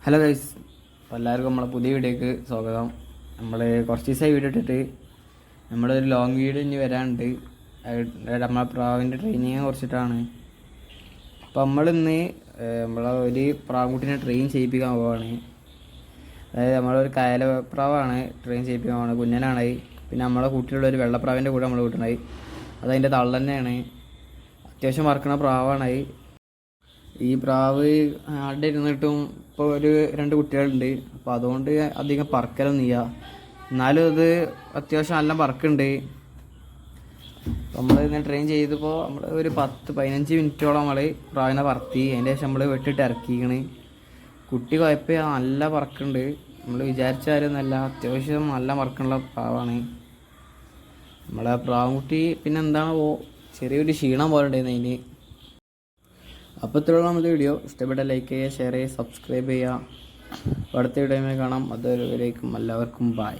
Hello guys, എല്ലാവർക്കും നമ്മളെ പുതിയ വീഡിയോക്ക് സ്വാഗതം. നമ്മൾ കുറച്ച് ദിവസമായി വീഡിയോ ഇട്ടിട്ട് നമ്മളൊരു ലോങ് വീഡിയോ ഇനി വരാനുണ്ട്. നമ്മളെ പ്രാവിൻ്റെ ട്രെയിനിങ്ങിനെ കുറിച്ചിട്ടാണ്. അപ്പോൾ നമ്മളിന്ന് നമ്മളെ ഒരു പ്രാവുകുട്ടിനെ ട്രെയിൻ ചെയ്യിപ്പിക്കാൻ പോവുകയാണ്. അതായത് നമ്മളൊരു കയലപ്രാവാണ് ട്രെയിൻ ചെയ്യിപ്പിക്കാൻ പോകുന്നത്. കുഞ്ഞനാണ്. പിന്നെ നമ്മളെ കൂട്ടിലുള്ളൊരു വെള്ളപ്രാവിൻ്റെ കൂടെ നമ്മൾ കൂട്ടുണ്ടായി. അതതിൻ്റെ തള്ള തന്നെയാണ്. അത്യാവശ്യം വറക്കണ പ്രാവാണ്. ഈ പ്രാവ് ആടെ ഇരുന്നിട്ടും ഇപ്പോൾ ഒരു 2 കുട്ടികളുണ്ട്. അപ്പോൾ അതുകൊണ്ട് അധികം പറക്കലൊന്നും ഇല്ല. എന്നാലും ഇത് അത്യാവശ്യം നല്ല പറക്കുണ്ട്. നമ്മൾ ഇന്ന് ട്രെയിൻ ചെയ്തപ്പോൾ നമ്മൾ ഒരു 10-15 മിനിറ്റോളം നമ്മൾ പ്രാവിനെ പറത്തി. അതിൻ്റെ ശേഷം നമ്മൾ വെട്ടിട്ട് ഇറക്കിക്കണ്. കുട്ടി കുഴപ്പമില്ല, നല്ല പറക്കുണ്ട്. നമ്മൾ വിചാരിച്ചാലൊന്നല്ല, അത്യാവശ്യം നല്ല പറക്കുള്ള പ്രാവാണ് നമ്മളെ പ്രാവുകുട്ടി. പിന്നെ എന്താണ് ചെറിയൊരു ക്ഷീണം പോലെ ഉണ്ടായിരുന്നു അതിന്. അപ്പോൾ ഇത്രയുള്ള നമ്മുടെ വീഡിയോ ഇഷ്ടപ്പെട്ട ലൈക്ക് ചെയ്യുക, ഷെയർ ചെയ്യുക, സബ്സ്ക്രൈബ് ചെയ്യുക. അടുത്ത വീഡിയോയിൽ കാണാം. അതുവരേക്കും എല്ലാവർക്കും ബൈ.